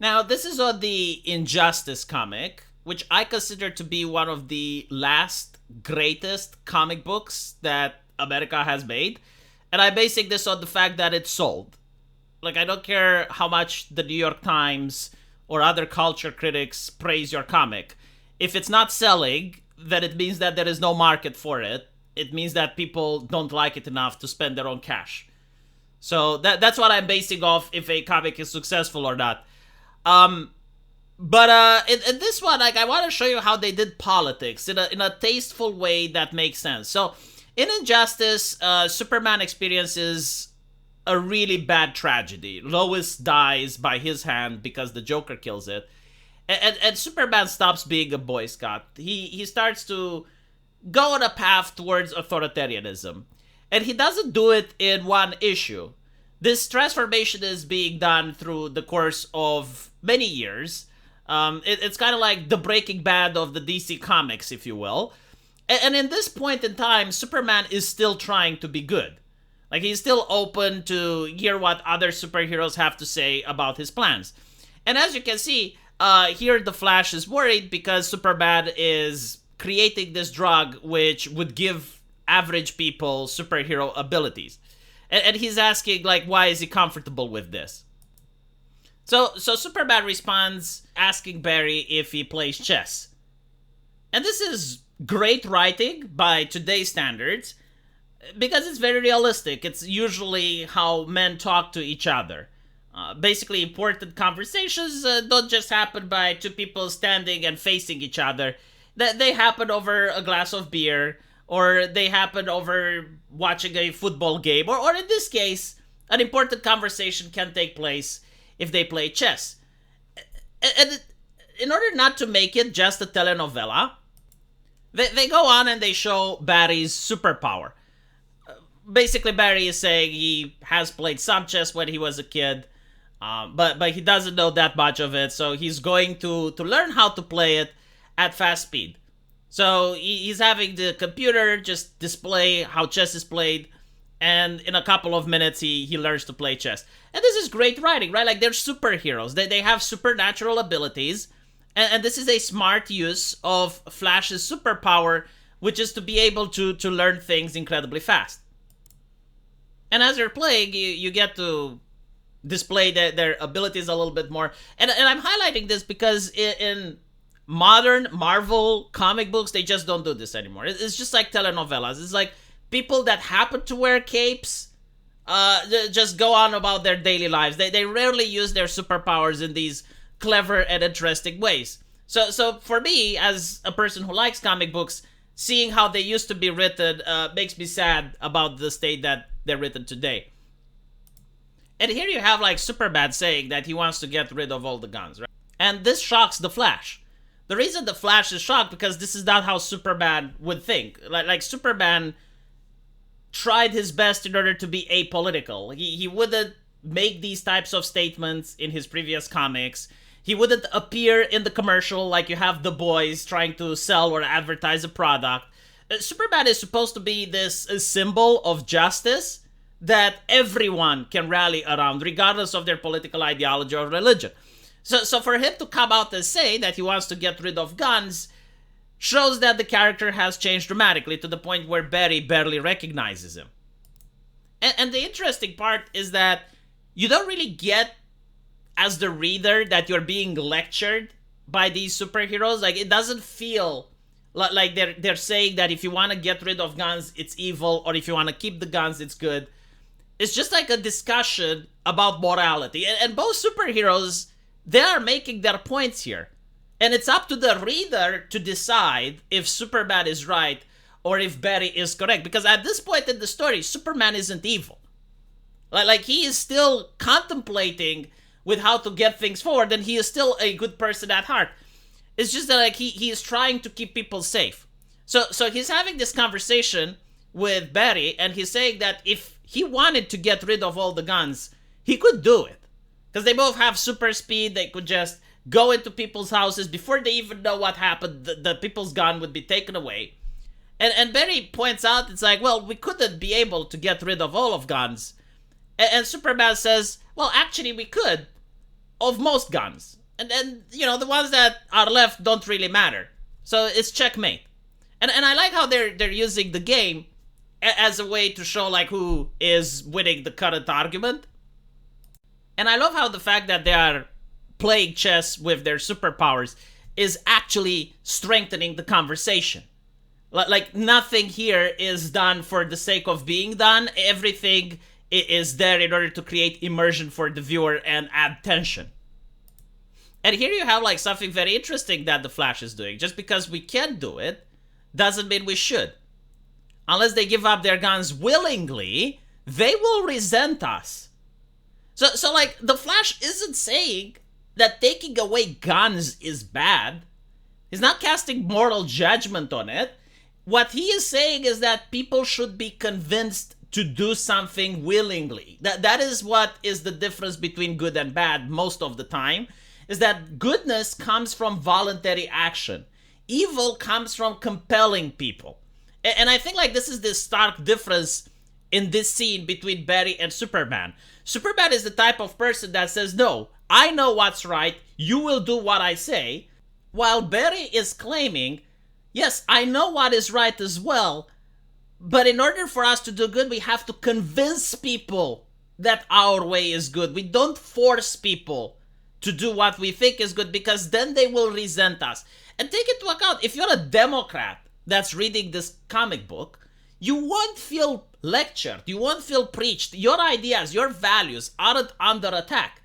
Now, this is on the Injustice comic, which I consider to be one of the last greatest comic books that America has made. And I'm basing this on the fact that it sold. Like, I don't care how much the New York Times or other culture critics praise your comic. If it's not selling, then it means that there is no market for it. It means that people don't like it enough to spend their own cash. So that's what I'm basing off if a comic is successful or not. Um, but in this one, like I want to show you how they did politics in a tasteful way that makes sense. So in Injustice, Superman experiences a really bad tragedy. Lois dies by his hand because the Joker kills it, and Superman stops being a Boy Scout. He starts to go on a path towards authoritarianism, and he doesn't do it in one issue. This transformation is being done through the course of many years. It's kind of like the Breaking Bad of the DC comics, if you will. And in this point in time, Superman is still trying to be good. Like, he's still open to hear what other superheroes have to say about his plans. And as you can see, here the Flash is worried because Superman is creating this drug which would give average people superhero abilities. And he's asking, like, why is he comfortable with this? So Superman responds asking Barry if he plays chess. And this is great writing by today's standards because it's very realistic. It's usually how men talk to each other. Basically, important conversations don't just happen by two people standing and facing each other. They happen over a glass of beer, or they happen over watching a football game, or in this case, an important conversation can take place if they play chess. And in order not to make it just a telenovela, they go on and they show Barry's superpower. Basically, Barry is saying he has played some chess when he was a kid, but he doesn't know that much of it, so he's going to learn how to play it at fast speed. So he's having the computer just display how chess is played, and in a couple of minutes he learns to play chess. And this is great writing, right? Like, they're superheroes. They have supernatural abilities, and this is a smart use of Flash's superpower, which is to be able to learn things incredibly fast. And as they're playing, you get to display their abilities a little bit more. And I'm highlighting this because in modern Marvel comic books, they just don't do this anymore. It's just like telenovelas. It's like people that happen to wear capes just go on about their daily lives. They rarely use their superpowers in these clever and interesting ways. So for me, as a person who likes comic books, seeing how they used to be written makes me sad about the state that they're written today. And here you have like Superman saying that he wants to get rid of all the guns, right? And this shocks the Flash. The reason the Flash is shocked because this is not how Superman would think. Like Superman tried his best in order to be apolitical. He wouldn't make these types of statements in his previous comics. He wouldn't appear in the commercial like you have the boys trying to sell or advertise a product. Superman is supposed to be this symbol of justice that everyone can rally around, regardless of their political ideology or religion. So for him to come out and say that he wants to get rid of guns shows that the character has changed dramatically to the point where Barry barely recognizes him. And the interesting part is that you don't really get, as the reader, that you're being lectured by these superheroes. Like, it doesn't feel like they're saying that if you want to get rid of guns, it's evil, or if you want to keep the guns, it's good. It's just like a discussion about morality. And both superheroes, they are making their points here. And it's up to the reader to decide if Superman is right or if Barry is correct. Because at this point in the story, Superman isn't evil. Like he is still contemplating with how to get things forward, and he is still a good person at heart. It's just that like he is trying to keep people safe. So he's having this conversation with Barry, and he's saying that if he wanted to get rid of all the guns, he could do it. Because they both have super speed, they could just go into people's houses before they even know what happened. The people's gun would be taken away. And Barry points out, it's like, well, we couldn't be able to get rid of all of guns. And Superman says, well, actually we could. of most guns. And then, the ones that are left don't really matter. So it's checkmate. And I like how they're using the game as a way to show like who is winning the current argument. And I love how the fact that they are playing chess with their superpowers is actually strengthening the conversation. Like nothing here is done for the sake of being done. Everything is there in order to create immersion for the viewer and add tension. And here you have like something very interesting that the Flash is doing. Just because we can do it doesn't mean we should. Unless they give up their guns willingly, they will resent us. So like the Flash isn't saying that taking away guns is bad. He's not casting moral judgment on it. What he is saying is that people should be convinced to do something willingly. That is what is the difference between good and bad most of the time, is that goodness comes from voluntary action. Evil comes from compelling people. And I think like this is the stark difference in this scene between Barry and Superman. Superman is the type of person that says, no, I know what's right, you will do what I say. While Barry is claiming, yes, I know what is right as well, but in order for us to do good, we have to convince people that our way is good. We don't force people to do what we think is good, because then they will resent us. And take into account, if you're a Democrat that's reading this comic book, you won't feel lectured, you won't feel preached. Your ideas, your values aren't under attack.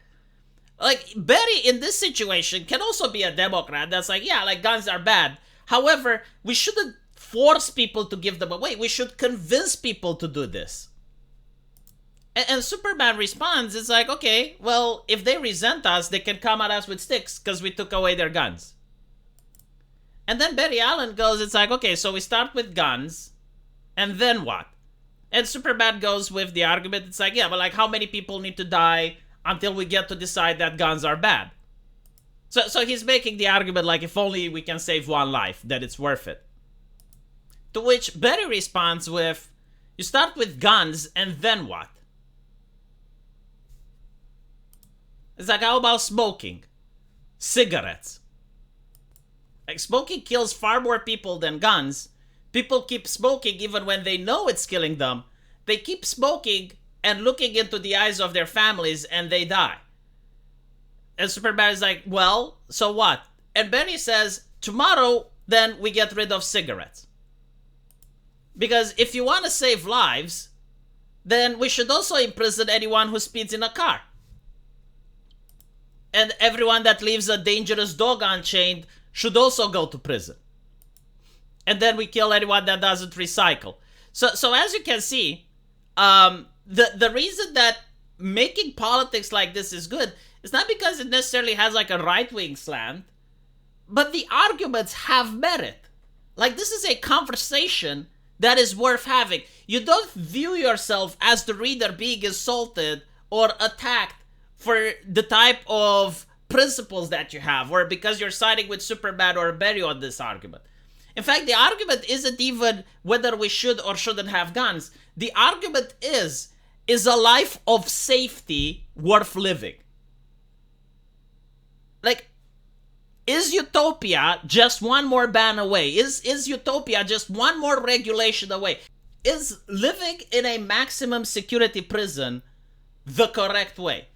Like, Barry in this situation can also be a Democrat that's like, yeah, like guns are bad. However, we shouldn't force people to give them away. We should convince people to do this. And Superman responds, it's like, okay, well, if they resent us, they can come at us with sticks because we took away their guns. And then Barry Allen goes, it's like, okay, so we start with guns, and then what? And Superman goes with the argument, it's like, yeah, but like how many people need to die until we get to decide that guns are bad? So he's making the argument like, if only we can save one life, that it's worth it. To which Barry responds with, you start with guns, and then what? It's like, how about smoking? Cigarettes. Like, smoking kills far more people than guns. People keep smoking even when they know it's killing them. They keep smoking and looking into the eyes of their families, and they die. And Superman is like, well, so what? And Barry says, tomorrow, then we get rid of cigarettes. Because if you want to save lives, then we should also imprison anyone who speeds in a car. And everyone that leaves a dangerous dog unchained should also go to prison. And then we kill anyone that doesn't recycle. So as you can see, the reason that making politics like this is good is not because it necessarily has like a right-wing slant, but the arguments have merit. Like, this is a conversation that is worth having. You don't view yourself as the reader being insulted or attacked for the type of principles that you have, or because you're siding with Superman or Barry on this argument. In fact, the argument isn't even whether we should or shouldn't have guns. The argument is a life of safety worth living? Like, is utopia just one more ban away? Is utopia just one more regulation away? Is living in a maximum security prison the correct way?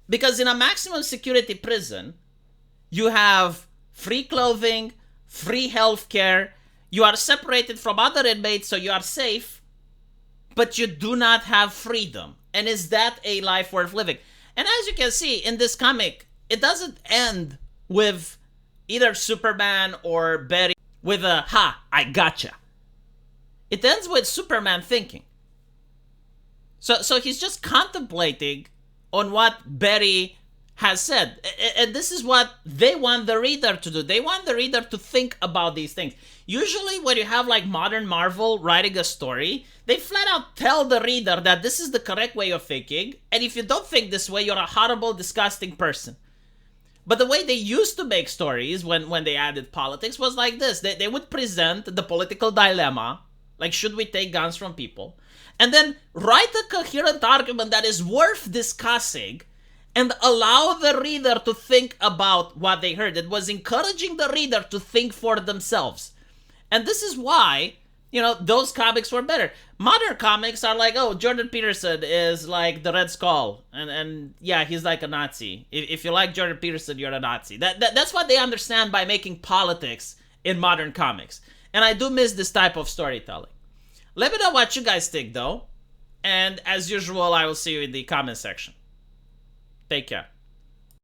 Because in a maximum security prison, you have free clothing, free healthcare, you are separated from other inmates so you are safe, but you do not have freedom. And is that a life worth living? And as you can see in this comic, it doesn't end with either Superman or Barry with a, ha, I gotcha. It ends with Superman thinking. So he's just contemplating on what Barry has said. And this is what they want the reader to do. They want the reader to think about these things. Usually when you have like modern Marvel writing a story, they flat out tell the reader that this is the correct way of thinking, and if you don't think this way, you're a horrible, disgusting person. But the way they used to make stories when they added politics was like this. They would present the political dilemma, like, should we take guns from people? And then write a coherent argument that is worth discussing, and allow the reader to think about what they heard. It was encouraging the reader to think for themselves. And this is why, those comics were better. Modern comics are like, oh, Jordan Peterson is like the Red Skull. And yeah, he's like a Nazi. If you like Jordan Peterson, you're a Nazi. That's what they understand by making politics in modern comics. And I do miss this type of storytelling. Let me know what you guys think, though. And as usual, I will see you in the comment section. Take care.